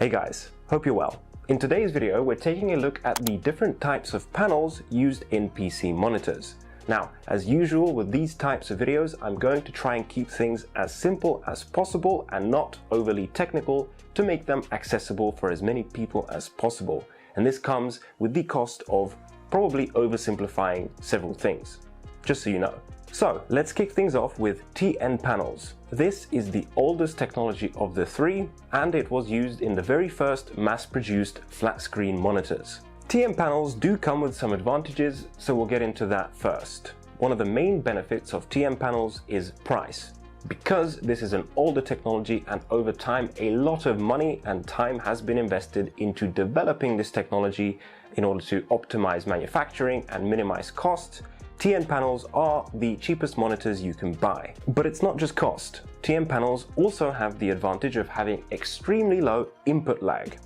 Hey guys, hope you're well. In today's video, we're taking a look at the different types of panels used in PC monitors. Now, as usual with these types of videos, I'm going to try and keep things as simple as possible and not overly technical to make them accessible for as many people as possible. And this comes with the cost of probably oversimplifying several things, just so you know. So let's kick things off with TN panels. This is the oldest technology of the three, and it was used in the very first mass-produced flat-screen monitors. TN panels do come with some advantages, so we'll get into that first. One of the main benefits of TN panels is price. Because this is an older technology and over time a lot of money and time has been invested into developing this technology in order to optimize manufacturing and minimize costs, TN panels are the cheapest monitors you can buy. But it's not just cost. TN panels also have the advantage of having extremely low input lag.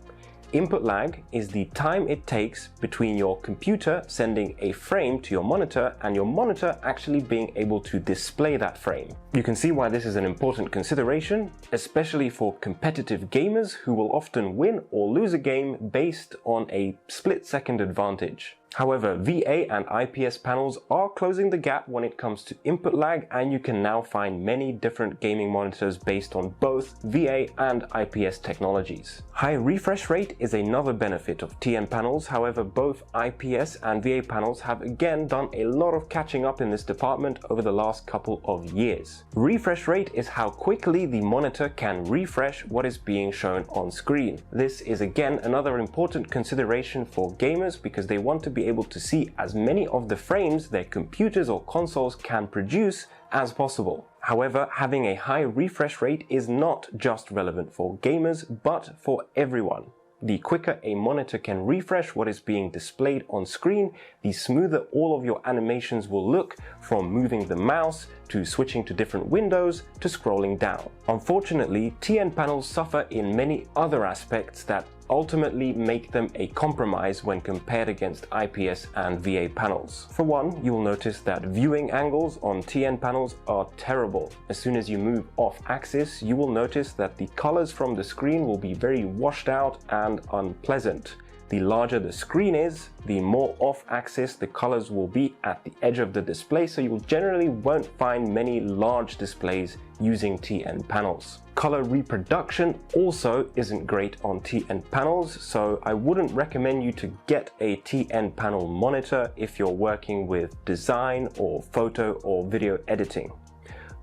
Input lag is the time it takes between your computer sending a frame to your monitor and your monitor actually being able to display that frame. You can see why this is an important consideration, especially for competitive gamers who will often win or lose a game based on a split-second advantage. However, VA and IPS panels are closing the gap when it comes to input lag, and you can now find many different gaming monitors based on both VA and IPS technologies. High refresh rate is another benefit of TN panels. However, both IPS and VA panels have again done a lot of catching up in this department over the last couple of years. Refresh rate is how quickly the monitor can refresh what is being shown on screen. This is again another important consideration for gamers because they want to be able to see as many of the frames their computers or consoles can produce as possible. However, having a high refresh rate is not just relevant for gamers, but for everyone. The quicker a monitor can refresh what is being displayed on screen, the smoother all of your animations will look, from moving the mouse to switching to different windows to scrolling down. Unfortunately, TN panels suffer in many other aspects that ultimately make them a compromise when compared against IPS and VA panels. For one, you will notice that viewing angles on TN panels are terrible. As soon as you move off axis, you will notice that the colors from the screen will be very washed out and unpleasant. The larger the screen is, the more off-axis the colors will be at the edge of the display, so you generally won't find many large displays using TN panels. Color reproduction also isn't great on TN panels, so I wouldn't recommend you to get a TN panel monitor if you're working with design or photo or video editing.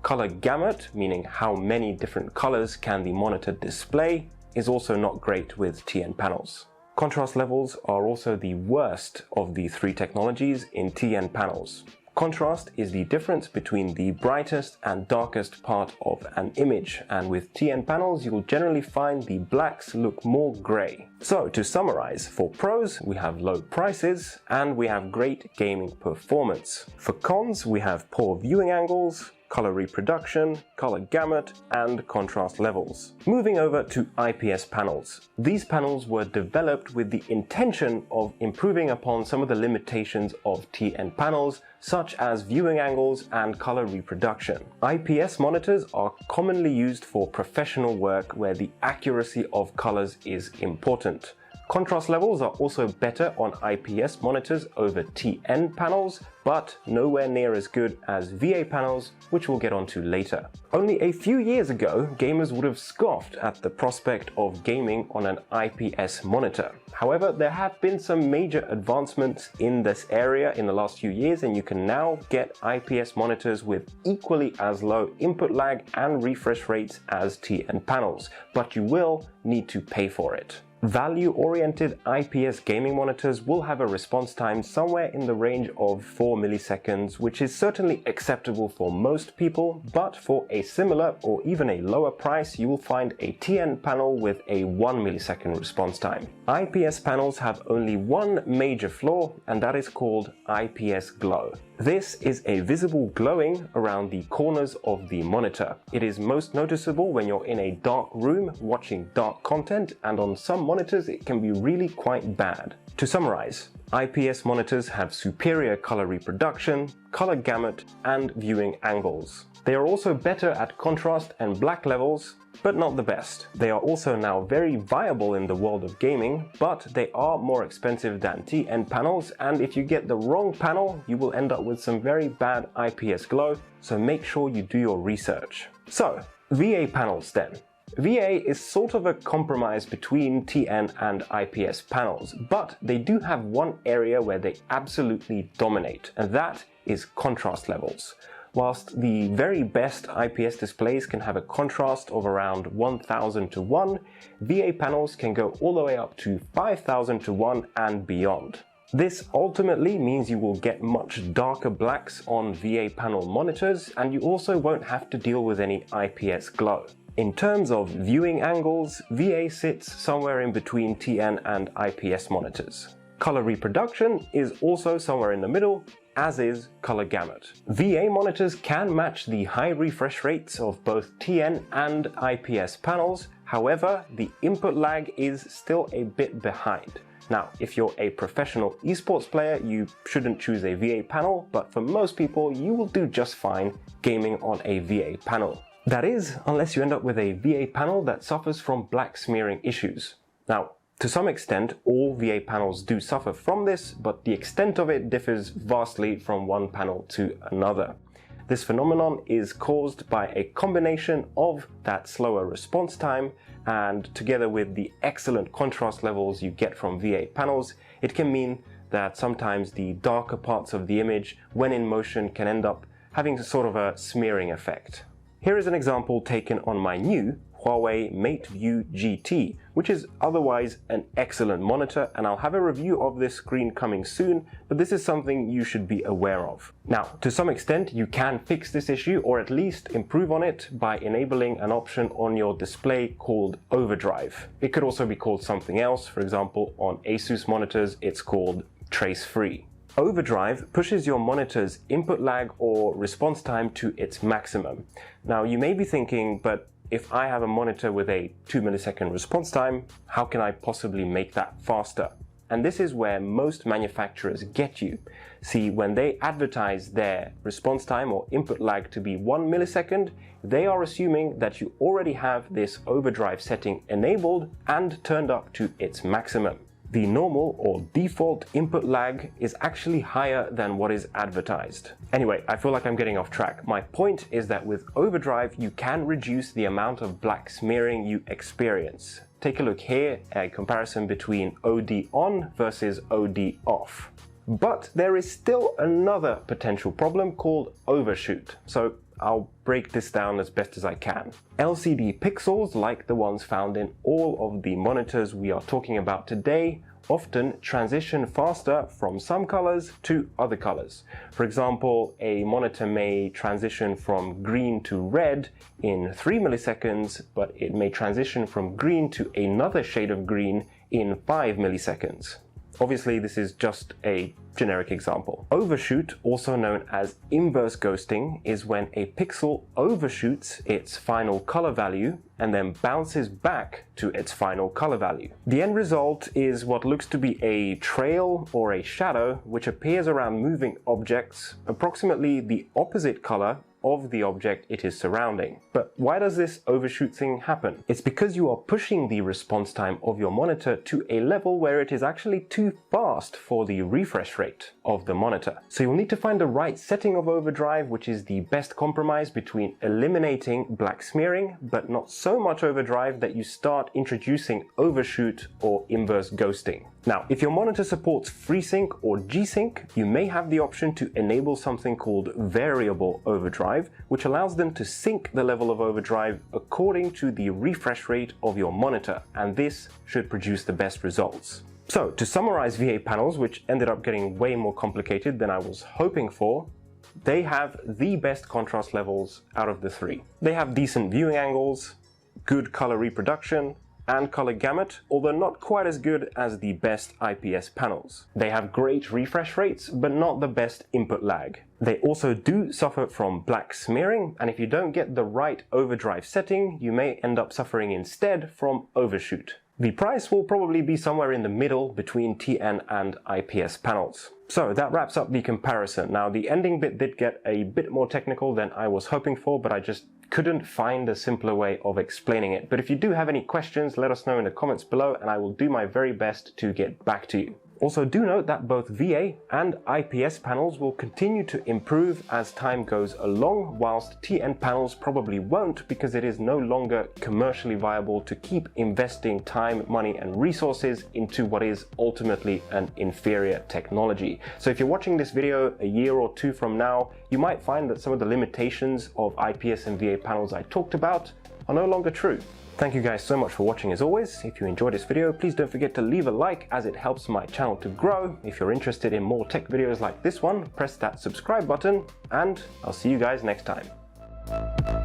Color gamut, meaning how many different colors can the monitor display, is also not great with TN panels. Contrast levels are also the worst of the three technologies in TN panels. Contrast is the difference between the brightest and darkest part of an image, and with TN panels you will generally find the blacks look more grey. So to summarize, for pros we have low prices and we have great gaming performance. For cons we have poor viewing angles, color reproduction, color gamut, and contrast levels. Moving over to IPS panels. These panels were developed with the intention of improving upon some of the limitations of TN panels, such as viewing angles and color reproduction. IPS monitors are commonly used for professional work where the accuracy of colors is important. Contrast levels are also better on IPS monitors over TN panels, but nowhere near as good as VA panels, which we'll get onto later. Only a few years ago, gamers would have scoffed at the prospect of gaming on an IPS monitor. However, there have been some major advancements in this area in the last few years, and you can now get IPS monitors with equally as low input lag and refresh rates as TN panels, but you will need to pay for it. Value-oriented IPS gaming monitors will have a response time somewhere in the range of 4 milliseconds, which is certainly acceptable for most people, but for a similar or even a lower price, you will find a TN panel with a 1 millisecond response time. IPS panels have only one major flaw, and that is called IPS glow. This is a visible glowing around the corners of the monitor. It is most noticeable when you're in a dark room watching dark content, and on some monitors it can be really quite bad. To summarize, IPS monitors have superior color reproduction, color gamut, and viewing angles. They are also better at contrast and black levels, but not the best. They are also now very viable in the world of gaming, but they are more expensive than TN panels, and if you get the wrong panel, you will end up with some very bad IPS glow, so make sure you do your research. So, VA panels then. VA is sort of a compromise between TN and IPS panels, but they do have one area where they absolutely dominate, and that is contrast levels. Whilst the very best IPS displays can have a contrast of around 1000 to 1, VA panels can go all the way up to 5000 to 1 and beyond. This ultimately means you will get much darker blacks on VA panel monitors, and you also won't have to deal with any IPS glow. In terms of viewing angles, VA sits somewhere in between TN and IPS monitors. Color reproduction is also somewhere in the middle, as is color gamut. VA monitors can match the high refresh rates of both TN and IPS panels, however, the input lag is still a bit behind. Now, if you're a professional esports player, you shouldn't choose a VA panel, but for most people, you will do just fine gaming on a VA panel. That is, unless you end up with a VA panel that suffers from black smearing issues. Now, to some extent, all VA panels do suffer from this, but the extent of it differs vastly from one panel to another. This phenomenon is caused by a combination of that slower response time, and together with the excellent contrast levels you get from VA panels, it can mean that sometimes the darker parts of the image, when in motion, can end up having sort of a smearing effect. Here is an example taken on my new Huawei MateView GT, which is otherwise an excellent monitor, and I'll have a review of this screen coming soon, but this is something you should be aware of. Now, to some extent, you can fix this issue, or at least improve on it, by enabling an option on your display called overdrive. It could also be called something else. For example, on Asus monitors, it's called trace-free. Overdrive pushes your monitor's input lag or response time to its maximum. Now, you may be thinking, but if I have a monitor with a 2 millisecond response time, how can I possibly make that faster? And this is where most manufacturers get you. See, when they advertise their response time or input lag to be 1 millisecond, they are assuming that you already have this overdrive setting enabled and turned up to its maximum. The normal or default input lag is actually higher than what is advertised. Anyway, I feel like I'm getting off track. My point is that with overdrive, you can reduce the amount of black smearing you experience. Take a look here, a comparison between OD on versus OD off. But there is still another potential problem called overshoot. So I'll break this down as best as I can. LCD pixels, like the ones found in all of the monitors we are talking about today, often transition faster from some colors to other colors. For example, a monitor may transition from green to red in 3 milliseconds, but it may transition from green to another shade of green in 5 milliseconds. Obviously, this is just a generic example. Overshoot, also known as inverse ghosting, is when a pixel overshoots its final color value and then bounces back to its final color value. The end result is what looks to be a trail or a shadow which appears around moving objects, approximately the opposite color of the object it is surrounding. But why does this overshoot thing happen? It's because you are pushing the response time of your monitor to a level where it is actually too fast for the refresh rate of the monitor. So you'll need to find the right setting of overdrive, which is the best compromise between eliminating black smearing, but not so much overdrive that you start introducing overshoot or inverse ghosting. Now, if your monitor supports FreeSync or G-Sync, you may have the option to enable something called variable overdrive, which allows them to sync the level of overdrive according to the refresh rate of your monitor, and this should produce the best results. So, to summarize VA panels, which ended up getting way more complicated than I was hoping for, they have the best contrast levels out of the three. They have decent viewing angles, good color reproduction, and color gamut, although not quite as good as the best IPS panels. They have great refresh rates, but not the best input lag. They also do suffer from black smearing, and if you don't get the right overdrive setting, you may end up suffering instead from overshoot. The price will probably be somewhere in the middle between TN and IPS panels. So that wraps up the comparison. Now the ending bit did get a bit more technical than I was hoping for, but I just couldn't find a simpler way of explaining it. But if you do have any questions, let us know in the comments below and I will do my very best to get back to you. Also, do note that both VA and IPS panels will continue to improve as time goes along, whilst TN panels probably won't, because it is no longer commercially viable to keep investing time, money and resources into what is ultimately an inferior technology. So if you're watching this video a year or two from now, you might find that some of the limitations of IPS and VA panels I talked about are no longer true. Thank you guys so much for watching as always. If you enjoyed this video, please don't forget to leave a like as it helps my channel to grow. If you're interested in more tech videos like this one, press that subscribe button and I'll see you guys next time.